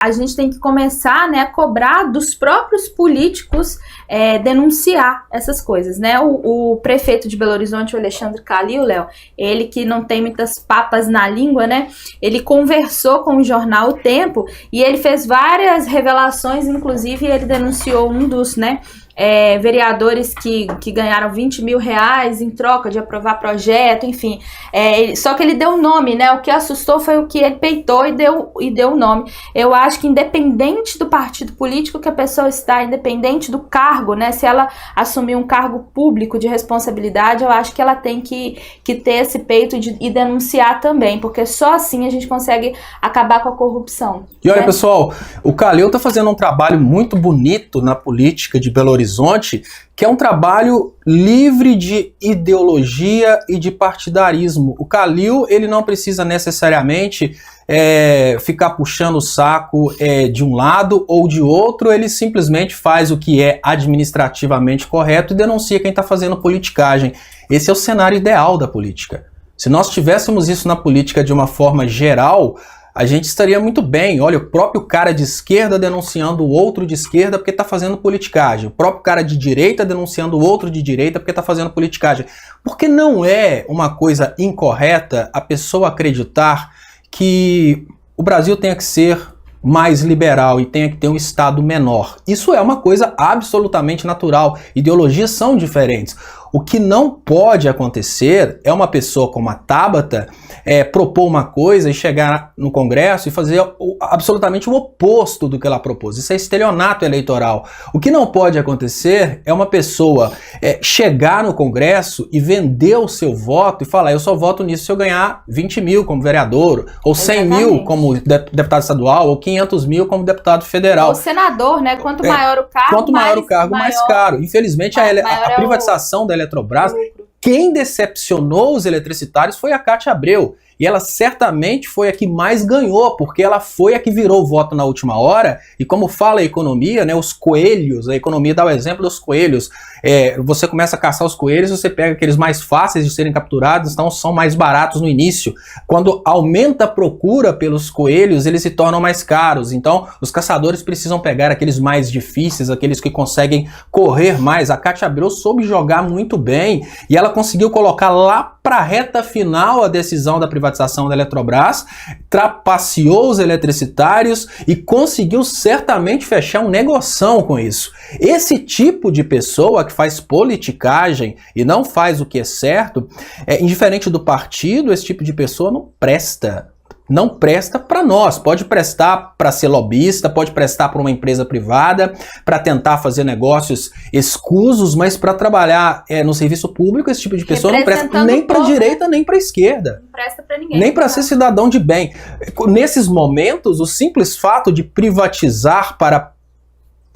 a gente tem que começar, né, a cobrar dos próprios políticos denunciar essas coisas, né? O prefeito de Belo Horizonte, o Alexandre Calil, Léo, ele que não tem muitas papas na língua, né? Ele conversou com o jornal O Tempo e ele fez várias revelações, inclusive ele denunciou um dos, né, vereadores que ganharam 20 mil reais em troca de aprovar projeto, enfim. Só que ele deu o nome, né? O que assustou foi o que ele peitou e deu o nome. Eu acho que independente do partido político que a pessoa está, independente do cargo, né? Se ela assumir um cargo público de responsabilidade, eu acho que ela tem que ter esse peito e denunciar também, porque só assim a gente consegue acabar com a corrupção. E olha, pessoal, o Calil está fazendo um trabalho muito bonito na política de Belo Horizonte, que é um trabalho livre de ideologia e de partidarismo. O Calil, ele não precisa necessariamente ficar puxando o saco de um lado ou de outro, ele simplesmente faz o que é administrativamente correto e denuncia quem está fazendo politicagem. Esse é o cenário ideal da política. Se nós tivéssemos isso na política de uma forma geral, a gente estaria muito bem. Olha, o próprio cara de esquerda denunciando o outro de esquerda porque está fazendo politicagem. O próprio cara de direita denunciando o outro de direita porque está fazendo politicagem. Porque não é uma coisa incorreta a pessoa acreditar que o Brasil tenha que ser mais liberal e tenha que ter um Estado menor. Isso é uma coisa absolutamente natural. Ideologias são diferentes. O que não pode acontecer é uma pessoa como a Tabata propor uma coisa e chegar no Congresso e fazer absolutamente o oposto do que ela propôs. Isso é estelionato eleitoral. O que não pode acontecer é uma pessoa chegar no Congresso e vender o seu voto e falar: eu só voto nisso se eu ganhar 20 mil como vereador, ou 100 mil como deputado estadual, ou 500 mil como deputado federal. Ou senador, né? Quanto maior o cargo, quanto maior o cargo, mais caro. Infelizmente, a privatização da Eletrobras, quem decepcionou os eletricitários foi a Cátia Abreu. E ela certamente foi a que mais ganhou, porque ela foi a que virou o voto na última hora. E como fala a economia, né, os coelhos, a economia dá o exemplo dos coelhos. Você começa a caçar os coelhos, você pega aqueles mais fáceis de serem capturados, então são mais baratos no início. Quando aumenta a procura pelos coelhos, eles se tornam mais caros. Então os caçadores precisam pegar aqueles mais difíceis, aqueles que conseguem correr mais. A Cátia Abreu soube jogar muito bem e ela conseguiu colocar lá para a reta final a decisão da privatização da Eletrobras, trapaceou os eletricitários e conseguiu certamente fechar um negoção com isso. Esse tipo de pessoa que faz politicagem e não faz o que é certo, indiferente do partido, esse tipo de pessoa não presta. Não presta para nós, pode prestar para ser lobista, pode prestar para uma empresa privada, para tentar fazer negócios escusos, mas para trabalhar no serviço público, esse tipo de pessoa não presta nem para a direita nem para a esquerda. Não presta para ninguém. Nem para ser cidadão de bem. Nesses momentos, o simples fato de privatizar para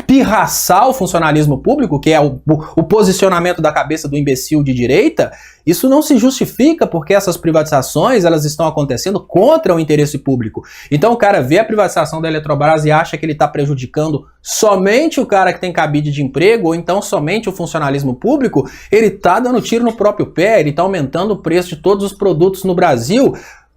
pirraçar o funcionalismo público, que é o posicionamento da cabeça do imbecil de direita, isso não se justifica porque essas privatizações elas estão acontecendo contra o interesse público. Então o cara vê a privatização da Eletrobras e acha que ele está prejudicando somente o cara que tem cabide de emprego ou então somente o funcionalismo público, ele está dando tiro no próprio pé, ele está aumentando o preço de todos os produtos no Brasil.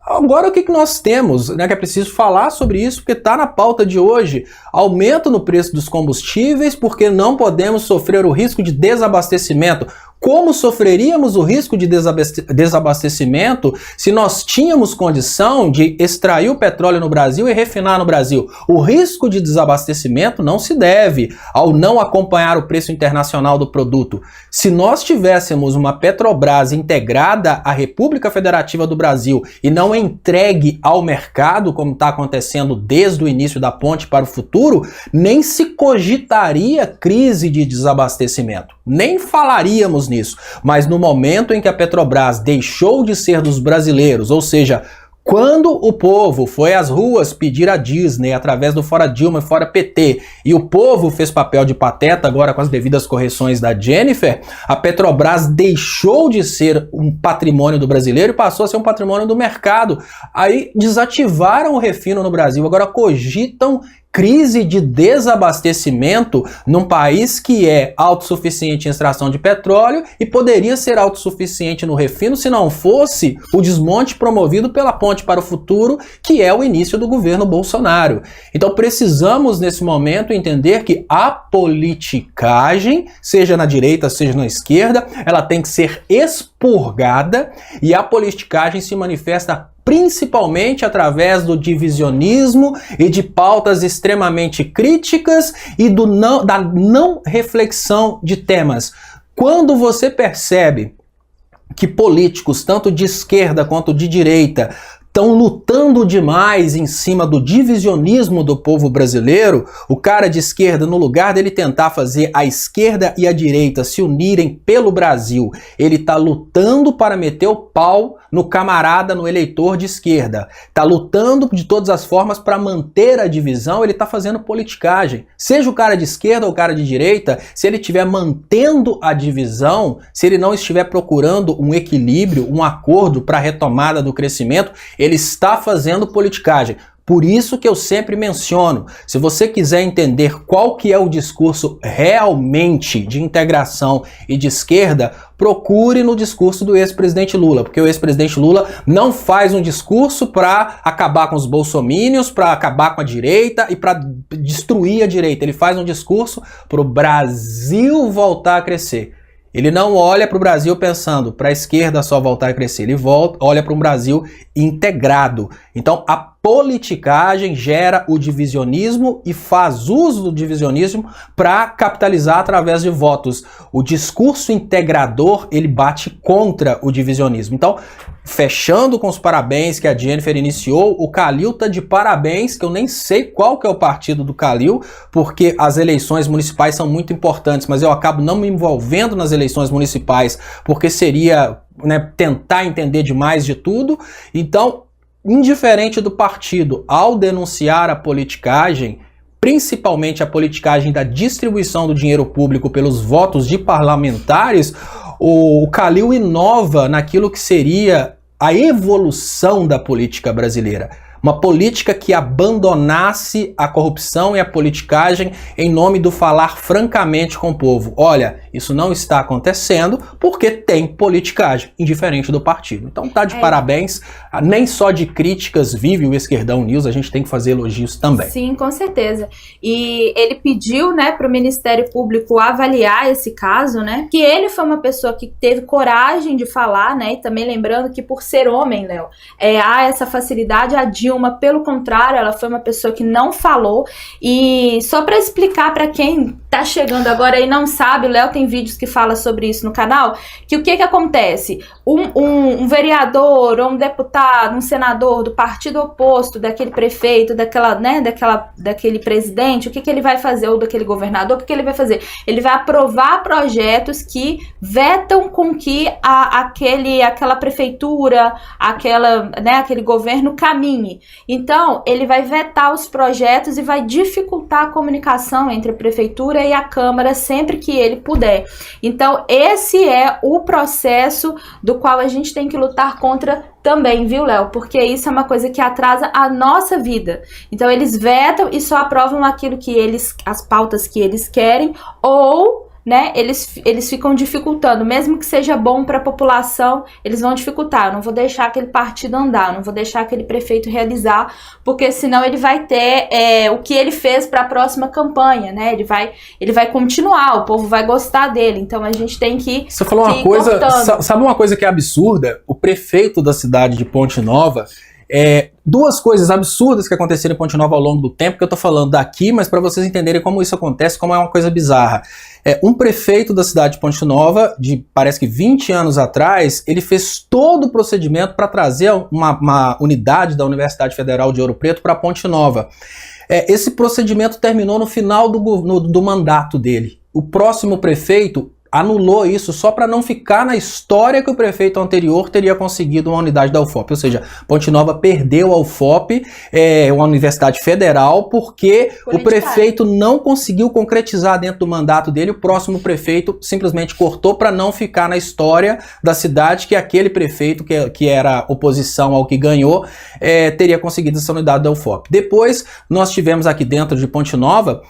Agora o que nós temos, né, que é preciso falar sobre isso, porque está na pauta de hoje. Aumento no preço dos combustíveis porque não podemos sofrer o risco de desabastecimento. Como sofreríamos o risco de desabastecimento se nós tínhamos condição de extrair o petróleo no Brasil e refinar no Brasil? O risco de desabastecimento não se deve ao não acompanhar o preço internacional do produto. Se nós tivéssemos uma Petrobras integrada à República Federativa do Brasil e não entregue ao mercado, como está acontecendo desde o início da ponte para o futuro, nem se cogitaria crise de desabastecimento. Nem falaríamos nisso, mas no momento em que a Petrobras deixou de ser dos brasileiros, ou seja, quando o povo foi às ruas pedir a Disney através do Fora Dilma e Fora PT, e o povo fez papel de pateta agora com as devidas correções da Jennifer, a Petrobras deixou de ser um patrimônio do brasileiro e passou a ser um patrimônio do mercado. Aí desativaram o refino no Brasil, agora cogitam crise de desabastecimento num país que é autossuficiente em extração de petróleo e poderia ser autossuficiente no refino se não fosse o desmonte promovido pela Ponte para o Futuro, que é o início do governo Bolsonaro. Então precisamos nesse momento entender que a politicagem, seja na direita, seja na esquerda, ela tem que ser expurgada, e a politicagem se manifesta principalmente através do divisionismo e de pautas extremamente críticas e da não reflexão de temas. Quando você percebe que políticos, tanto de esquerda quanto de direita, estão lutando demais em cima do divisionismo do povo brasileiro, o cara de esquerda, no lugar dele tentar fazer a esquerda e a direita se unirem pelo Brasil, ele está lutando para meter o pau no camarada, no eleitor de esquerda. Está lutando de todas as formas para manter a divisão, ele está fazendo politicagem. Seja o cara de esquerda ou o cara de direita, se ele estiver mantendo a divisão, se ele não estiver procurando um equilíbrio, um acordo para a retomada do crescimento, ele está fazendo politicagem. Por isso que eu sempre menciono, se você quiser entender qual que é o discurso realmente de integração e de esquerda, procure no discurso do ex-presidente Lula, porque o ex-presidente Lula não faz um discurso para acabar com os bolsomínios, para acabar com a direita e para destruir a direita. Ele faz um discurso para o Brasil voltar a crescer. Ele não olha para o Brasil pensando para a esquerda só voltar a crescer, ele olha para um Brasil integrado. Então a politicagem gera o divisionismo e faz uso do divisionismo para capitalizar através de votos. O discurso integrador, ele bate contra o divisionismo. Então, fechando com os parabéns que a Jennifer iniciou, o Calil tá de parabéns, que eu nem sei qual que é o partido do Calil, porque as eleições municipais são muito importantes, mas eu acabo não me envolvendo nas eleições municipais, porque seria, né, tentar entender demais de tudo. Então, indiferente do partido, ao denunciar a politicagem, principalmente a politicagem da distribuição do dinheiro público pelos votos de parlamentares, o Calil inova naquilo que seria a evolução da política brasileira. Uma política que abandonasse a corrupção e a politicagem em nome do falar francamente com o povo. Olha, isso não está acontecendo porque tem politicagem, indiferente do partido. Então tá de parabéns. Nem só de críticas vive o Esquerdão News, a gente tem que fazer elogios também. Sim, com certeza. E ele pediu, né, para o Ministério Público avaliar esse caso, né, que ele foi uma pessoa que teve coragem de falar, né, e também lembrando que por ser homem, Léo, há essa facilidade. A Dilma, pelo contrário, ela foi uma pessoa que não falou. E só para explicar para quem tá chegando agora e não sabe, o Léo tem vídeos que fala sobre isso no canal, que o que acontece? Um vereador ou um deputado, um senador do partido oposto daquele prefeito, daquele presidente, o que ele vai fazer? Ou daquele governador, o que ele vai fazer? Ele vai aprovar projetos que vetam com que aquela prefeitura, aquele governo caminhe. Então, ele vai vetar os projetos e vai dificultar a comunicação entre a prefeitura e a Câmara sempre que ele puder. Então, esse é o processo do qual a gente tem que lutar contra também, viu, Léo? Porque isso é uma coisa que atrasa a nossa vida. Então, eles vetam e só aprovam aquilo que as pautas que eles querem, ou, né, eles ficam dificultando, mesmo que seja bom para a população, eles vão dificultar. Eu não vou deixar aquele partido andar, não vou deixar aquele prefeito realizar, porque senão ele vai ter o que ele fez para a próxima campanha, né? Ele vai continuar, o povo vai gostar dele. Então a gente tem que Você falou uma coisa, sabe uma coisa que é absurda? O prefeito da cidade de Ponte Nova, duas coisas absurdas que aconteceram em Ponte Nova ao longo do tempo, que eu tô falando daqui, mas para vocês entenderem como isso acontece, como é uma coisa bizarra. Um prefeito da cidade de Ponte Nova, parece que 20 anos atrás, ele fez todo o procedimento para trazer uma unidade da Universidade Federal de Ouro Preto para Ponte Nova. Esse procedimento terminou no final do mandato dele. O próximo prefeito anulou isso só para não ficar na história que o prefeito anterior teria conseguido uma unidade da UFOP. Ou seja, Ponte Nova perdeu a UFOP, uma universidade federal, porque o prefeito não conseguiu concretizar dentro do mandato dele. O próximo prefeito simplesmente cortou para não ficar na história da cidade que aquele prefeito, que era oposição ao que ganhou, teria conseguido essa unidade da UFOP. Depois, nós tivemos aqui dentro de Ponte Nova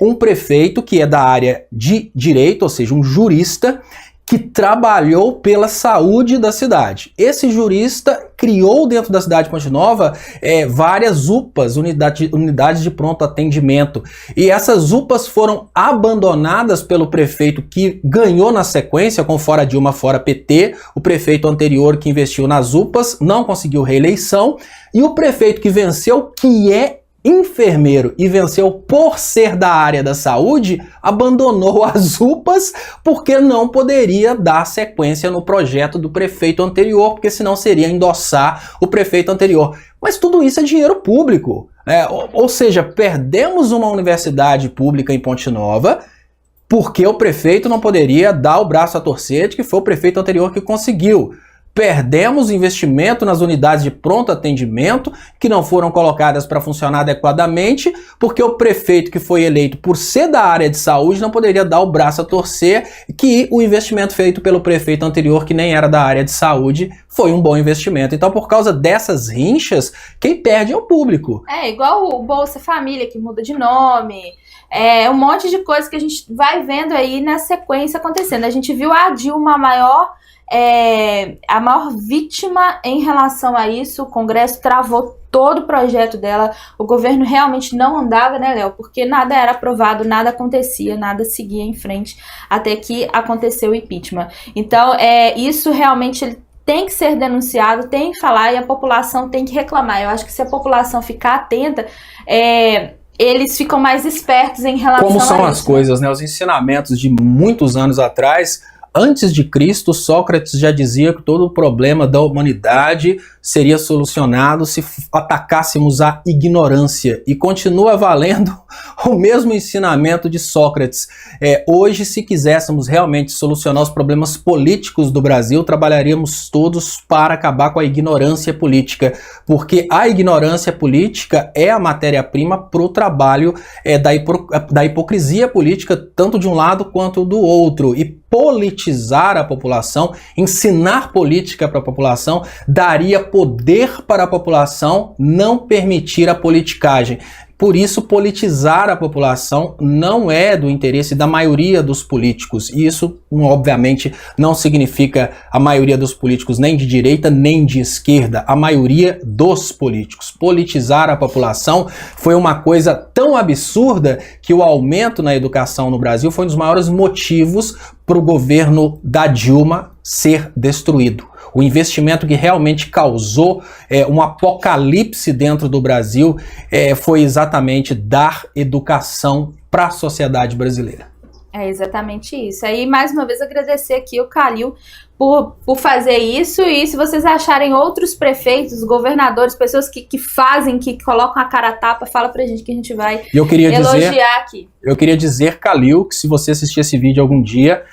um prefeito que é da área de direito, ou seja, um jurista que trabalhou pela saúde da cidade. Esse jurista criou dentro da cidade de Ponte Nova várias UPAs, unidades de pronto atendimento. E essas UPAs foram abandonadas pelo prefeito que ganhou na sequência, com fora Dilma, fora PT. O prefeito anterior que investiu nas UPAs não conseguiu reeleição. E o prefeito que venceu, que é enfermeiro e venceu por ser da área da saúde, abandonou as UPAs porque não poderia dar sequência no projeto do prefeito anterior, porque senão seria endossar o prefeito anterior. Mas tudo isso é dinheiro público, ou seja, perdemos uma universidade pública em Ponte Nova porque o prefeito não poderia dar o braço a torcer de que foi o prefeito anterior que conseguiu. Perdemos investimento nas unidades de pronto atendimento que não foram colocadas para funcionar adequadamente, porque o prefeito que foi eleito por ser da área de saúde não poderia dar o braço a torcer que o investimento feito pelo prefeito anterior, que nem era da área de saúde, foi um bom investimento. Então, por causa dessas rinchas, quem perde é o público. Igual o Bolsa Família, que muda de nome. Um monte de coisa que a gente vai vendo aí na sequência acontecendo. A gente viu a Dilma a maior vítima em relação a isso. O Congresso travou todo o projeto dela, o governo realmente não andava, né, Léo? Porque nada era aprovado, nada acontecia, nada seguia em frente, até que aconteceu o impeachment. Então, isso realmente ele tem que ser denunciado, tem que falar, e a população tem que reclamar. Eu acho que se a população ficar atenta, eles ficam mais espertos em relação a isso. Como são as coisas, né? Os ensinamentos de muitos anos atrás. Antes de Cristo, Sócrates já dizia que todo o problema da humanidade seria solucionado se atacássemos a ignorância. E continua valendo o mesmo ensinamento de Sócrates. Hoje, se quiséssemos realmente solucionar os problemas políticos do Brasil, trabalharíamos todos para acabar com a ignorância política. Porque a ignorância política é a matéria-prima para o trabalho da hipocrisia política, tanto de um lado quanto do outro. E politizar a população, ensinar política para a população, daria poder para a população, não permitir a politicagem. Por isso, politizar a população não é do interesse da maioria dos políticos. E isso, obviamente, não significa a maioria dos políticos nem de direita nem de esquerda. A maioria dos políticos. Politizar a população foi uma coisa tão absurda que o aumento na educação no Brasil foi um dos maiores motivos para o governo da Dilma ser destruído. O investimento que realmente causou um apocalipse dentro do Brasil foi exatamente dar educação para a sociedade brasileira. É exatamente isso. Aí, mais uma vez, agradecer aqui o Calil por fazer isso. E se vocês acharem outros prefeitos, governadores, pessoas que fazem, que colocam a cara a tapa, fala pra gente que a gente vai elogiar aqui. Eu queria dizer, Calil, que se você assistir esse vídeo algum dia,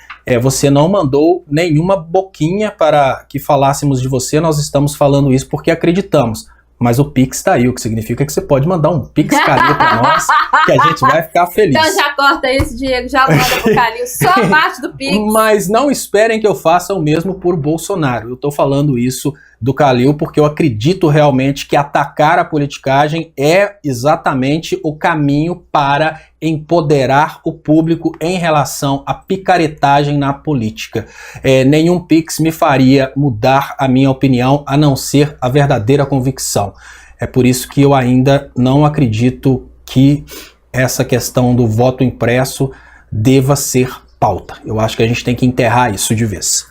você não mandou nenhuma boquinha para que falássemos de você. Nós estamos falando isso porque acreditamos. Mas o Pix está aí, o que significa que você pode mandar um Pix Calil para nós, que a gente vai ficar feliz. Então já corta isso, Diego, já manda pro Calil, só parte do Pix. Mas não esperem que eu faça o mesmo por Bolsonaro. Eu estou falando isso do Calil porque eu acredito realmente que atacar a politicagem é exatamente o caminho para empoderar o público em relação à picaretagem na política. Nenhum Pix me faria mudar a minha opinião, a não ser a verdadeira convicção. É por isso que eu ainda não acredito que essa questão do voto impresso deva ser pauta. Eu acho que a gente tem que enterrar isso de vez.